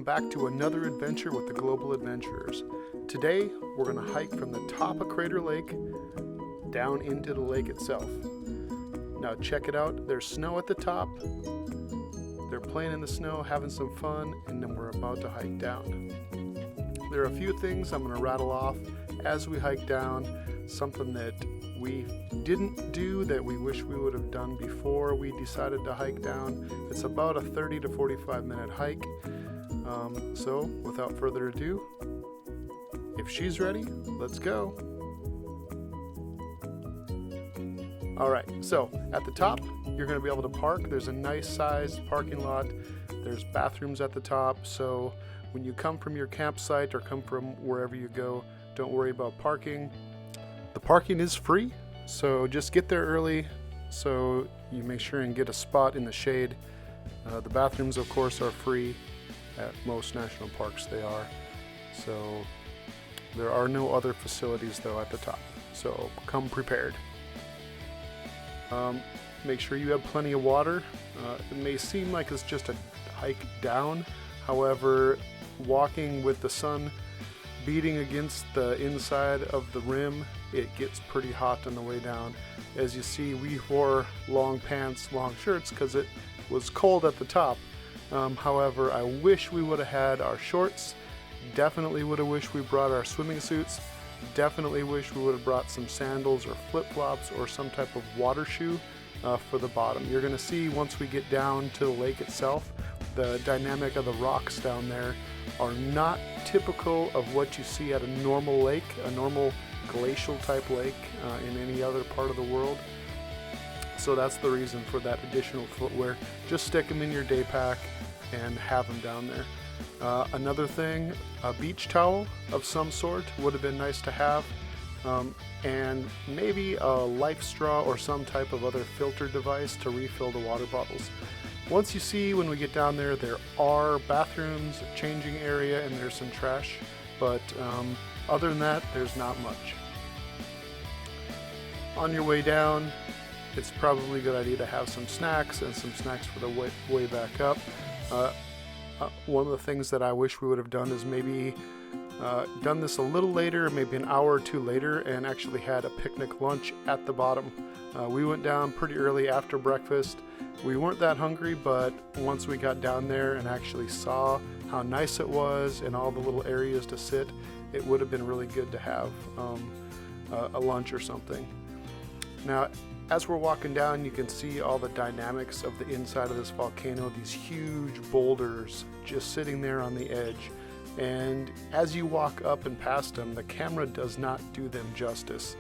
welcome back to another adventure with the Global Adventurers. Today, we're going to hike from the top of Crater Lake down into the lake itself. Now check it out, there's snow at the top, they're playing in the snow, having some fun, and then we're about to hike down. There are a few things I'm going to rattle off as we hike down, something that we didn't do that we wish we would have done before we decided to hike down. It's about a 30 to 45 minute hike. So without further ado, if she's ready, let's go. Alright, so at the top, you're going to be able to park. There's a nice sized parking lot. There's bathrooms at the top, so when you come from your campsite or come from wherever you go, don't worry about parking. The parking is free, so just get there early so you make sure and get a spot in the shade. The bathrooms, of course, are free. At most national parks they are. So there are no other facilities though at the top, so come prepared. Make sure you have plenty of water. It may seem like it's just a hike down, however, walking with the sun beating against the inside of the rim, it gets pretty hot on the way down. As you see, we wore long pants, long shirts because it was cold at the top. However, I wish we would have had our shorts. Definitely would have wished we brought our swimming suits. Definitely wish we would have brought some sandals or flip-flops or some type of water shoe for the bottom. You're going to see once we get down to the lake itself, the dynamic of the rocks down there are not typical of what you see at a normal lake, a normal glacial type lake in any other part of the world. So that's the reason for that additional footwear. Just stick them in your day pack and have them down there. Another thing, a beach towel of some sort would have been nice to have, and maybe a life straw or some type of other filter device to refill the water bottles. Once you see when we get down there, there are bathrooms, a changing area, and there's some trash, but other than that, there's not much. On your way down, it's probably a good idea to have some snacks and some snacks for the way back up. One of the things that I wish we would have done is maybe done this a little later, maybe an hour or two later, and actually had a picnic lunch at the bottom. We went down pretty early after breakfast. We weren't that hungry, but once we got down there and actually saw how nice it was and all the little areas to sit, it would have been really good to have a lunch or something. Now, as we're walking down, you can see all the dynamics of the inside of this volcano, these huge boulders just sitting there on the edge. And as you walk up and past them, the camera does not do them justice.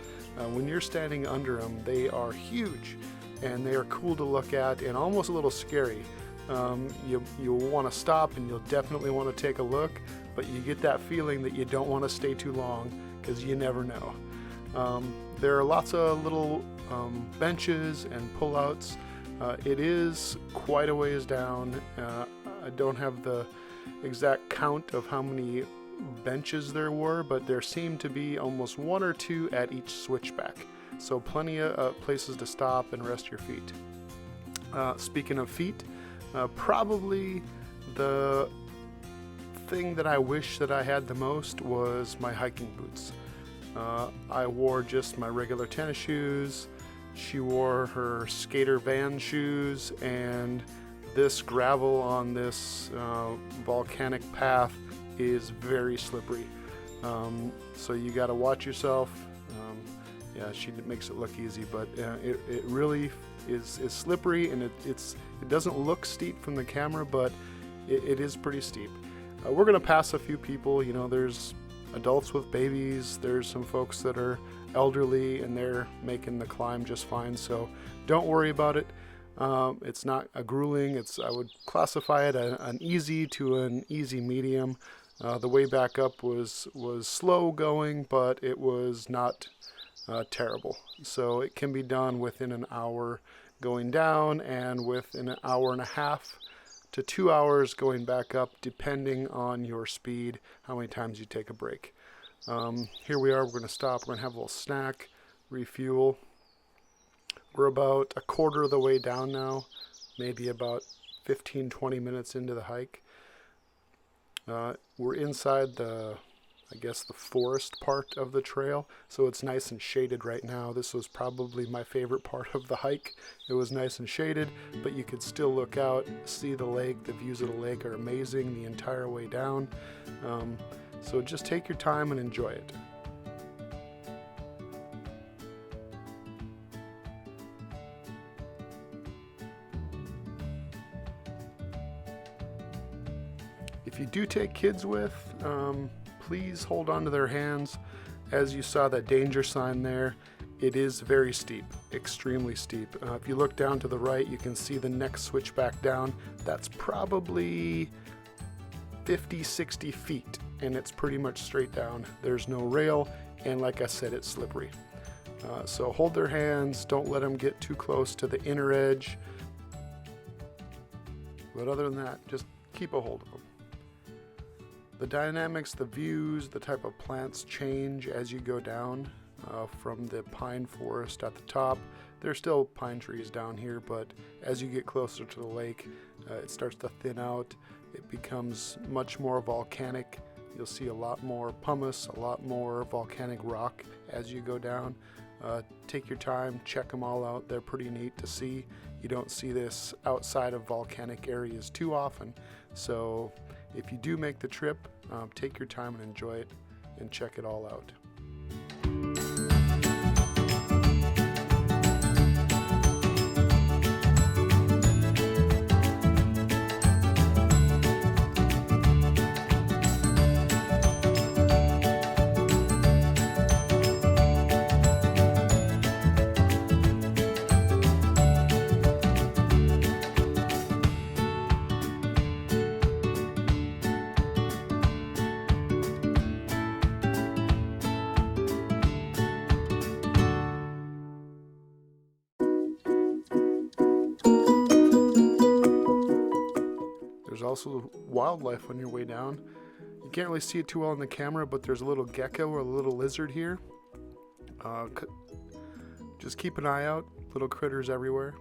When you're standing under them, they are huge and they are cool to look at and almost a little scary. You'll want to stop and you'll definitely want to take a look, but you get that feeling that you don't want to stay too long because you never know. There are lots of little benches and pullouts. It is quite a ways down. I don't have the exact count of how many benches there were, but there seemed to be almost one or two at each switchback. So plenty of places to stop and rest your feet. Speaking of feet, probably the thing that I wish that I had the most was my hiking boots. I wore just my regular tennis shoes. She wore her skater van shoes, and this gravel on this volcanic path is very slippery. So you got to watch yourself. Yeah, she makes it look easy, but it really is slippery, and it doesn't look steep from the camera, but it is pretty steep. We're gonna pass a few people. You know, there's adults with babies, there's some folks that are elderly and they're making the climb just fine, so don't worry about it. It's not a grueling, I would classify it an easy to an easy medium. The way back up was slow going, but it was not terrible. So it can be done within an hour going down and within an hour and a half to 2 hours going back up, depending on your speed, how many times you take a break. Here we are, we're going to stop, we're going to have a little snack, refuel. We're about a quarter of the way down now, maybe about 15-20 minutes into the hike. We're inside I guess the forest part of the trail, so it's nice and shaded right now. This was probably my favorite part of the hike. It was nice and shaded, but you could still look out, see the lake. The views of the lake are amazing the entire way down. So just take your time and enjoy it. If you do take kids with, please hold on to their hands. As you saw that danger sign there, it is very steep, extremely steep. If you look down to the right, you can see the next switchback down. That's probably 50-60 feet, and it's pretty much straight down. There's no rail, and like I said, it's slippery. So hold their hands, don't let them get too close to the inner edge. But other than that, just keep a hold of them. The dynamics, the views, the type of plants change as you go down from the pine forest at the top. There's still pine trees down here, but as you get closer to the lake, it starts to thin out. It becomes much more volcanic. You'll see a lot more pumice, a lot more volcanic rock as you go down. Take your time, check them all out. They're pretty neat to see. You don't see this outside of volcanic areas too often. So if you do make the trip, take your time and enjoy it and check it all out. There's also wildlife on your way down. You can't really see it too well in the camera, but there's a little gecko or a little lizard here. Just keep an eye out, little critters everywhere.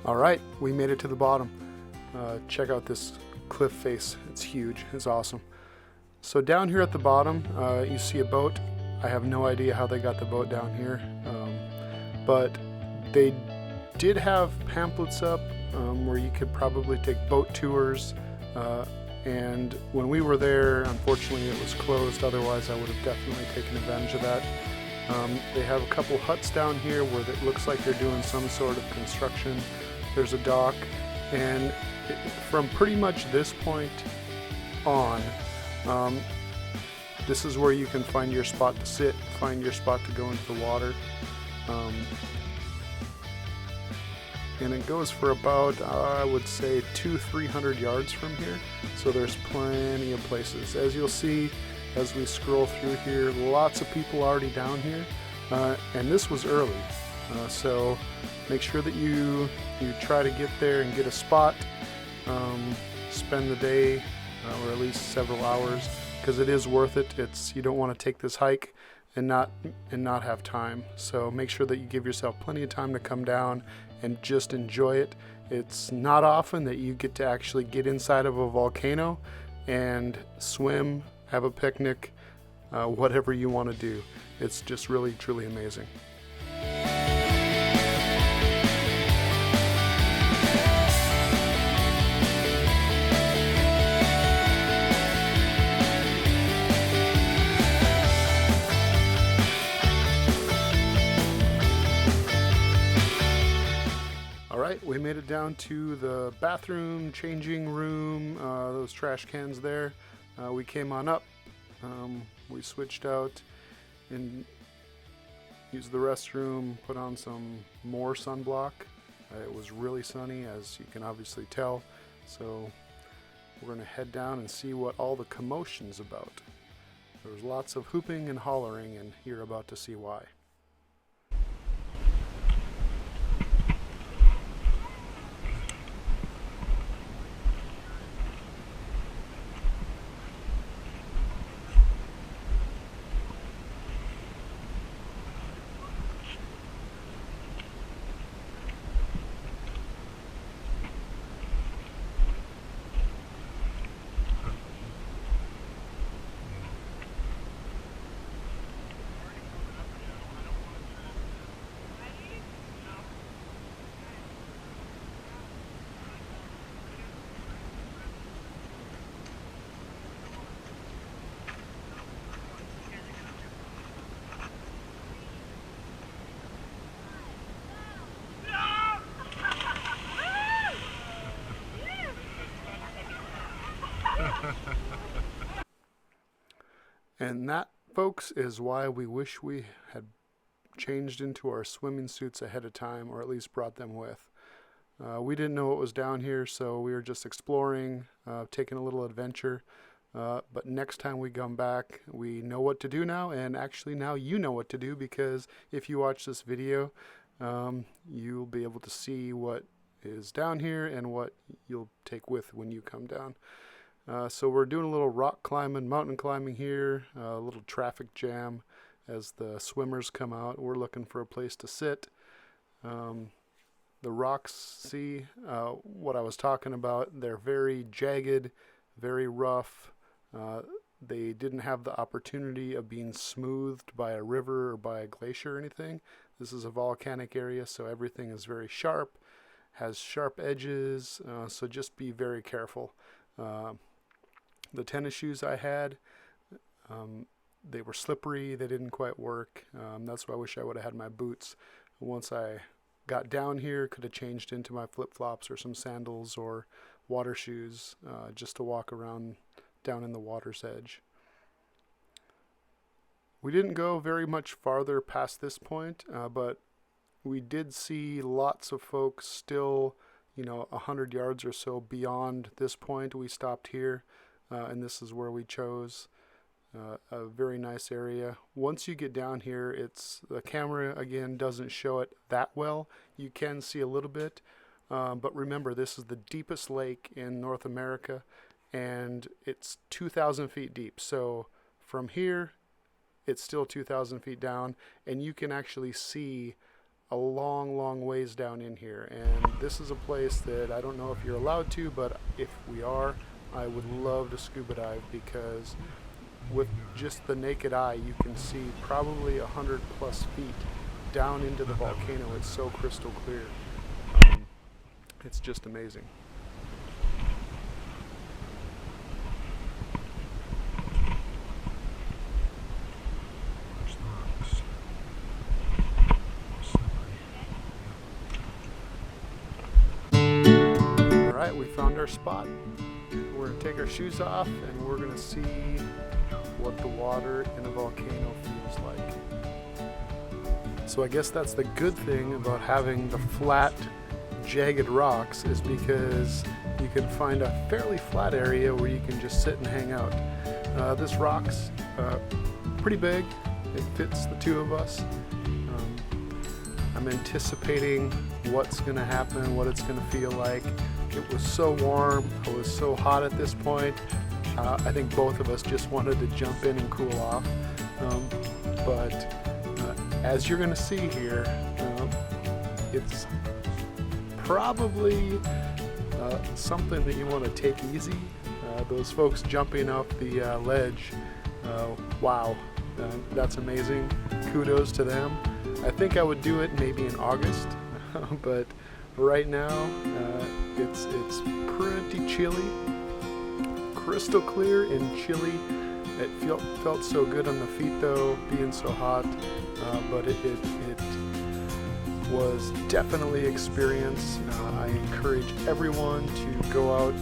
Alright, we made it to the bottom. Check out this cliff face. It's huge. It's awesome. So down here at the bottom, you see a boat. I have no idea how they got the boat down here, but they did have pamphlets up where you could probably take boat tours, and when we were there, unfortunately it was closed. Otherwise I would have definitely taken advantage of that. They have a couple huts down here where it looks like they're doing some sort of construction. There's a dock, and from pretty much this point on, this is where you can find your spot to sit, find your spot to go into the water. And it goes for about, I would say, 200-300 yards from here. So there's plenty of places. As you'll see, as we scroll through here, lots of people already down here. And this was early. So make sure that you try to get there and get a spot, spend the day or at least several hours, because it is worth it. You don't want to take this hike and not have time. So make sure that you give yourself plenty of time to come down and just enjoy it. It's not often that you get to actually get inside of a volcano and swim, have a picnic, whatever you want to do. It's just really, truly amazing. We made it down to the bathroom, changing room, those trash cans there. We came on up, we switched out and used the restroom, put on some more sunblock. It was really sunny, as you can obviously tell, so we're going to head down and see what all the commotion's about. There was lots of hooping and hollering, and you're about to see why. And that, folks, is why we wish we had changed into our swimming suits ahead of time, or at least brought them with. We didn't know what was down here, so we were just exploring, taking a little adventure. But next time we come back, we know what to do now, and actually now you know what to do, because if you watch this video, you'll be able to see what is down here and what you'll take with when you come down. So we're doing a little rock climbing, mountain climbing here, a little traffic jam as the swimmers come out. We're looking for a place to sit. The rocks, see what I was talking about, they're very jagged, very rough. They didn't have the opportunity of being smoothed by a river or by a glacier or anything. This is a volcanic area, so everything is very sharp, has sharp edges, so just be very careful. The tennis shoes I had, they were slippery, they didn't quite work. That's why I wish I would have had my boots. Once I got down here, could have changed into my flip-flops or some sandals or water shoes, just to walk around down in the water's edge. We didn't go very much farther past this point, but we did see lots of folks still, 100 yards or so beyond this point. We stopped here, and this is where we chose. A very nice area. Once you get down here, the camera again doesn't show it that well. You can see a little bit, but remember, this is the deepest lake in North America, and it's 2,000 feet deep. So from here, it's still 2,000 feet down, and you can actually see a long, long ways down in here. And this is a place that I don't know if you're allowed to, but if we are, I would love to scuba dive, because with just the naked eye, you can see probably 100 plus feet down into the volcano. It's so crystal clear. It's just amazing. All right, we found our spot. We're going to take our shoes off, and we're going to see what the water in a volcano feels like. So I guess that's the good thing about having the flat, jagged rocks, is because you can find a fairly flat area where you can just sit and hang out. This rock's pretty big. It fits the two of us. I'm anticipating what's going to happen, what it's going to feel like. It was so warm, I was so hot at this point. I think both of us just wanted to jump in and cool off. But as you're going to see here, it's probably something that you want to take easy. Those folks jumping off the ledge, wow, that's amazing. Kudos to them. I think I would do it maybe in August, but right now it's pretty chilly, crystal clear and chilly. It felt so good on the feet though, being so hot, but it was definitely experience. I encourage everyone to go out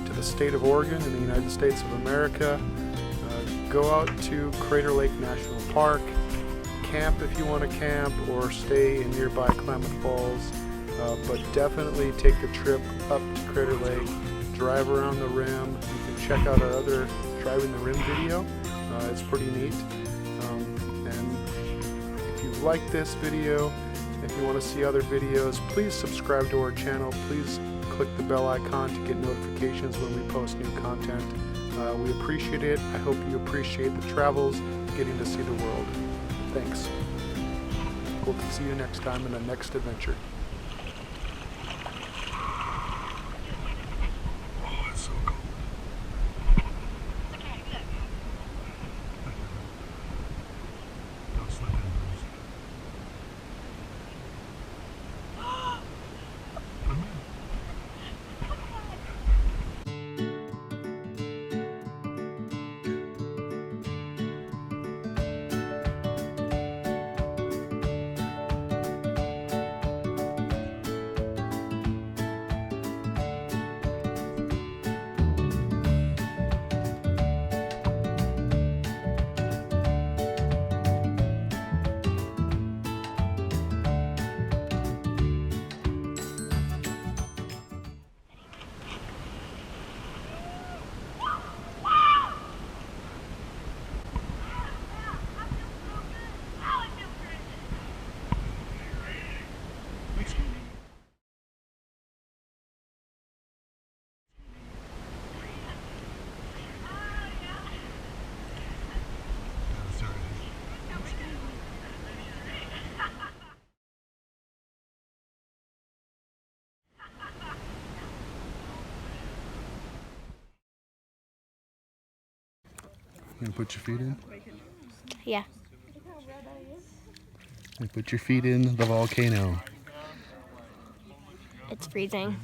to the state of Oregon in the United States of America. Go out to Crater Lake National Park, camp if you want to camp, or stay in nearby Klamath Falls. But definitely take a trip up to Crater Lake, drive around the rim. You can check out our other Driving the Rim video. It's pretty neat. And if you like this video, if you want to see other videos, please subscribe to our channel. Please click the bell icon to get notifications when we post new content. We appreciate it. I hope you appreciate the travels, getting to see the world. Thanks. Hope to see you next time in the next adventure. Oh, it's so cold. Don't slip in, please. Come in. You gonna put your feet in? Yeah. And put your feet in the volcano. It's freezing.